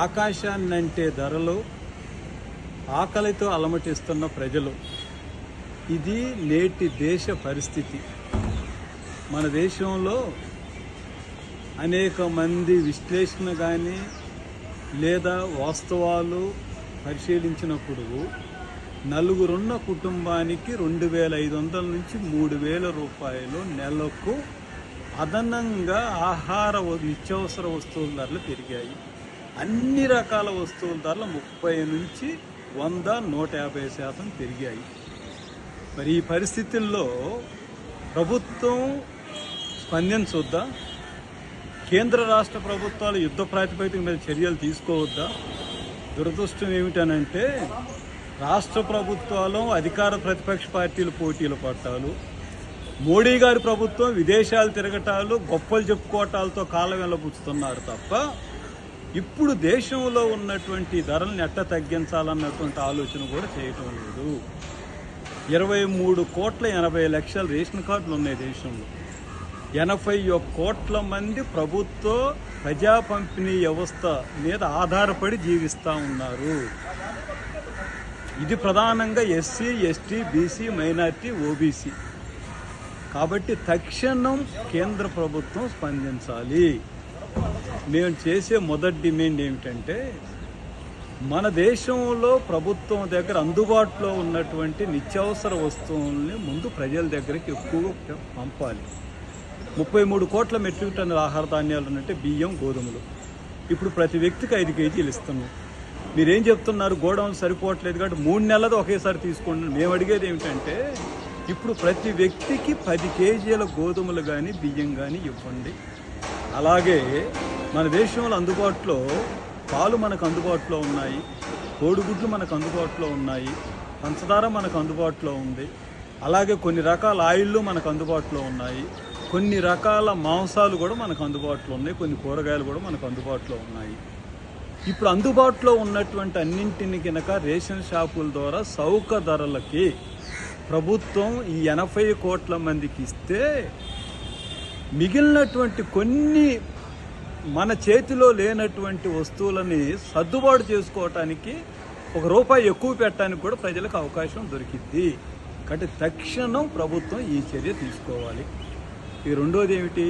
ఆకాశాన్నంటే ధరలు, ఆకలితో అలమటిస్తున్న ప్రజలు. ఇది నేటి దేశ పరిస్థితి. మన దేశంలో అనేక మంది విశ్లేషణ కానీ లేదా వాస్తవాలు పరిశీలించినప్పుడు నలుగురున్న కుటుంబానికి 2,500 నుంచి 3,000 రూపాయలు నెలకు అదనంగా ఆహార నిత్యావసర వస్తువుల ధరలు పెరిగాయి. అన్ని రకాల వస్తువుల ధరలు 30 నుంచి 100-150% పెరిగాయి. మరి ఈ పరిస్థితుల్లో ప్రభుత్వం స్పందించొద్దా? కేంద్ర రాష్ట్ర ప్రభుత్వాలు యుద్ధ ప్రాతిపదిక మీద చర్యలు తీసుకోవద్దా? దురదృష్టం ఏమిటనంటే రాష్ట్ర ప్రభుత్వాలు అధికార ప్రతిపక్ష పార్టీలు పోటీలు పట్టాలు, మోడీ గారి ప్రభుత్వం విదేశాలు తిరగటాలు, గొప్పలు చెప్పుకోవటాలతో కాలం వెళ్ళబుచ్చుతున్నారు తప్ప ఇప్పుడు దేశంలో ఉన్నటువంటి ధరలను ఎట్ట తగ్గించాలన్నటువంటి ఆలోచన కూడా చేయటం లేదు. 23,80,00,000 రేషన్ కార్డులు ఉన్నాయి దేశంలో. 81 కోట్ల మంది ప్రభుత్వ ప్రజా పంపిణీ వ్యవస్థ మీద ఆధారపడి జీవిస్తూ ఉన్నారు. ఇది ప్రధానంగా SC, ST, BC, minority, OBC. కాబట్టి తక్షణం కేంద్ర ప్రభుత్వం స్పందించాలి. మేము చేసే మొదటి డిమాండ్ ఏమిటంటే మన దేశంలో ప్రభుత్వం దగ్గర అందుబాటులో ఉన్నటువంటి నిత్యావసర వస్తువుల్ని ముందు ప్రజల దగ్గరికి ఎక్కువగా పంపాలి. 33 కోట్ల మెట్రిక్ టన్నుల ఆహార ధాన్యాలు ఉన్నట్టే బియ్యం, గోధుమలు ఇప్పుడు ప్రతి వ్యక్తికి 5 కేజీలు ఇస్తున్నాం. మీరేం చెప్తున్నారు? గోడౌన్ సరిపోవట్లేదు కాబట్టి 3 నెలలది ఒకేసారి తీసుకోండి. మేము అడిగేది ఏమిటంటే ఇప్పుడు ప్రతి వ్యక్తికి 10 కేజీల గోధుమలు కానీ బియ్యం కానీ ఇవ్వండి. అలాగే మన దేశంలో అందుబాటులో పాలు మనకు అందుబాటులో ఉన్నాయి, కోడిగుడ్లు మనకు అందుబాటులో ఉన్నాయి, పంచదార మనకు అందుబాటులో ఉంది, అలాగే కొన్ని రకాల ఆయిళ్ళు మనకు అందుబాటులో ఉన్నాయి, కొన్ని రకాల మాంసాలు కూడా మనకు అందుబాటులో ఉన్నాయి, కొన్ని కూరగాయలు కూడా మనకు అందుబాటులో ఉన్నాయి. ఇప్పుడు అందుబాటులో ఉన్నటువంటి అన్నింటిని కనుక రేషన్ షాపుల ద్వారా చౌక ధరలకి ప్రభుత్వం ఈ 80 కోట్ల మందికి ఇస్తే మిగిలినటువంటి కొన్ని మన చేతిలో లేనటువంటి వస్తువులని సర్దుబాటు చేసుకోవటానికి ₹1 ఎక్కువ పెట్టడానికి కూడా ప్రజలకు అవకాశం దొరికింది. కాబట్టి తక్షణం ప్రభుత్వం ఈ చర్య తీసుకోవాలి. ఈ రెండోది ఏమిటి?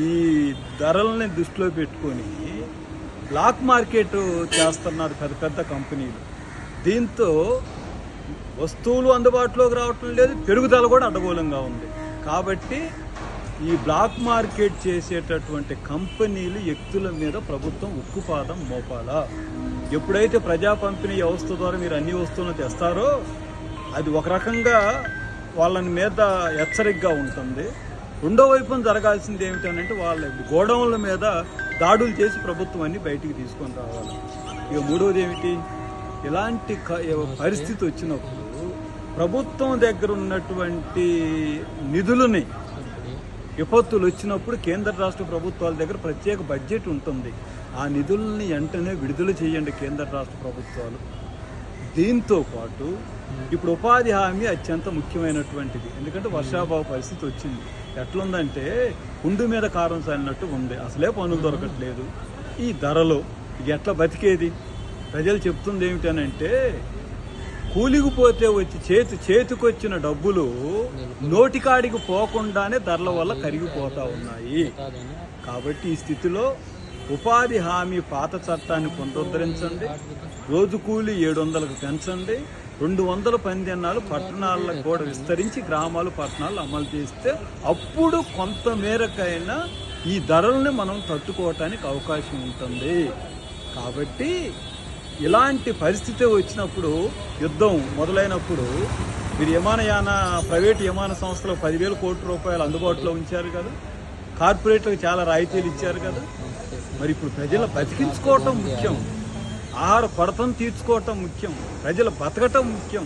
ఈ ధరలని దృష్టిలో పెట్టుకొని బ్లాక్ మార్కెట్ చేస్తున్నారు పెద్ద పెద్ద కంపెనీలు. దీంతో వస్తువులు అందుబాటులోకి రావటం లేదు, పెరుగుదల కూడా అడ్డగోలంగా ఉంది. కాబట్టి ఈ బ్లాక్ మార్కెట్ చేసేటటువంటి కంపెనీలు వ్యక్తుల మీద ప్రభుత్వం ఉక్కుపాదం మోపాలా. ఎప్పుడైతే ప్రజా పంపిణీ వ్యవస్థ ద్వారా మీరు అన్ని వస్తువులను తెస్తారో అది ఒక రకంగా వాళ్ళని మీద హెచ్చరికగా ఉంటుంది. రెండో వైపున జరగాల్సింది ఏమిటంటే వాళ్ళ గోడౌన్ల మీద దాడులు చేసి ప్రభుత్వం అన్ని బయటికి తీసుకొని రావాలి. ఇక మూడవది ఏమిటి? ఇలాంటి పరిస్థితి వచ్చినప్పుడు ప్రభుత్వం దగ్గర ఉన్నటువంటి నిధులని విపత్తులు వచ్చినప్పుడు కేంద్ర రాష్ట్ర ప్రభుత్వాల దగ్గర ప్రత్యేక బడ్జెట్ ఉంటుంది. ఆ నిధుల్ని వెంటనే విడుదల చేయండి కేంద్ర రాష్ట్ర ప్రభుత్వాలు. దీంతో పాటు ఇప్పుడు ఉపాధి హామీ అత్యంత ముఖ్యమైనటువంటిది. ఎందుకంటే వర్షాభావ పరిస్థితి వచ్చింది. ఎట్లుందంటే కుండు మీద కారం సాలినట్టు ఉంది. అసలే పనులు దొరకట్లేదు. ఈ ధరలో ఇది ఎట్లా బతికేది? ప్రజలు చెప్తుంది ఏమిటనంటే కూలిగిపోతే వచ్చి చేతికొచ్చిన డబ్బులు నోటికాడికి పోకుండానే ధరల వల్ల కరిగిపోతా ఉన్నాయి. కాబట్టి ఈ స్థితిలో ఉపాధి హామీ పాత చట్టాన్ని పునరుద్ధరించండి, రోజు కూలి 700కు పెంచండి, 200 పనిదినాలు పట్టణాలకు కూడా విస్తరించి గ్రామాలు పట్టణాలు అమలు చేస్తే అప్పుడు కొంత మేరకైనా ఈ ధరల్ని మనం తట్టుకోవటానికి అవకాశం ఉంటుంది. కాబట్టి ఇలాంటి పరిస్థితి వచ్చినప్పుడు యుద్ధం మొదలైనప్పుడు మీరు ప్రైవేటు విమాన సంస్థలో 10,000 కోట్ల రూపాయలు అందుబాటులో ఉంచారు కదా, కార్పొరేట్లకు చాలా రాయితీలు ఇచ్చారు కదా. మరి ఇప్పుడు ప్రజల బతికించుకోవటం ముఖ్యం, ఆహార కొరతను తీర్చుకోవటం ముఖ్యం, ప్రజలు బతకటం ముఖ్యం.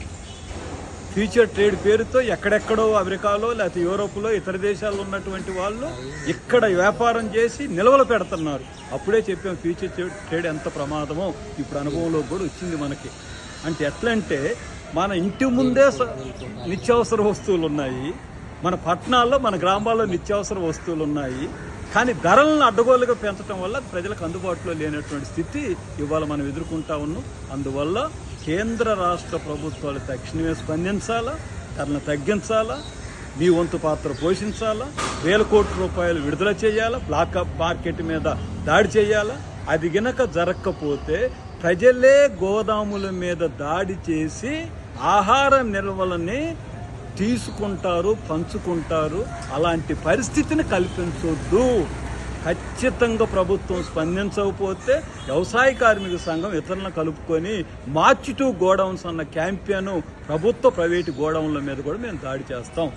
ఫ్యూచర్ ట్రేడ్ పేరుతో ఎక్కడెక్కడో అమెరికాలో లేకపోతే యూరోప్లో ఇతర దేశాల్లో ఉన్నటువంటి వాళ్ళు ఇక్కడ వ్యాపారం చేసి నిల్వలు పెడుతున్నారు. అప్పుడే చెప్పాం ఫ్యూచర్ ట్రేడ్ ఎంత ప్రమాదమో ఇప్పుడు అనుభవంలో కూడా వచ్చింది మనకి. అంటే ఎట్లంటే మన ఇంటి ముందే నిత్యావసర వస్తువులు ఉన్నాయి, మన పట్టణాల్లో మన గ్రామాల్లో నిత్యావసర వస్తువులు ఉన్నాయి, కానీ ధరలను అడ్డగోలుగా పెంచడం వల్ల ప్రజలకు అందుబాటులో లేనటువంటి స్థితి ఇవాళ మనం ఎదుర్కొంటా ఉన్నాం. అందువల్ల కేంద్ర రాష్ట్ర ప్రభుత్వాలు తక్షణమే స్పందించాలా, ధరలను తగ్గించాలా, మీ వంతు పాత్ర పోషించాలా, 1,000 కోట్ల రూపాయలు విడుదల చేయాలా, బ్లాక్ మార్కెట్ మీద దాడి చేయాలా. అది గనక జరగకపోతే ప్రజలే గోదాముల మీద దాడి చేసి ఆహార నిల్వలని తీసుకుంటారు, పంచుకుంటారు. అలాంటి పరిస్థితిని కల్పించొద్దు. ఖచ్చితంగా ప్రభుత్వం స్పందించకపోతే వ్యవసాయ కార్మిక సంఘం ఇతరులను కలుపుకొని మార్చ్ 2 గోడౌన్స్ అన్న క్యాంపెయిన్ ప్రభుత్వ ప్రైవేటు గోడౌన్ల మీద కూడా మేము దాడి చేస్తాం.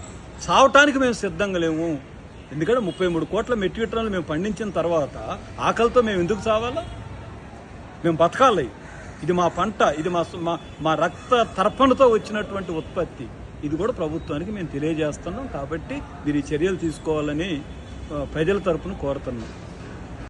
చావటానికి మేము సిద్ధంగా లేము. ఎందుకంటే 33 కోట్ల మెట్రిక్ టన్నులు మేము పండించిన తర్వాత ఆకలితో మేము ఎందుకు చావాలా? మేము బతకాలి. ఇది మా పంట, ఇది మా రక్త తర్పణతో వచ్చినటువంటి ఉత్పత్తి. ఇది కూడా ప్రభుత్వానికి మేము తెలియజేస్తున్నాం. కాబట్టి మీరు ఈ చర్యలు తీసుకోవాలని ప్రజల తరపున కోరుతున్నాం.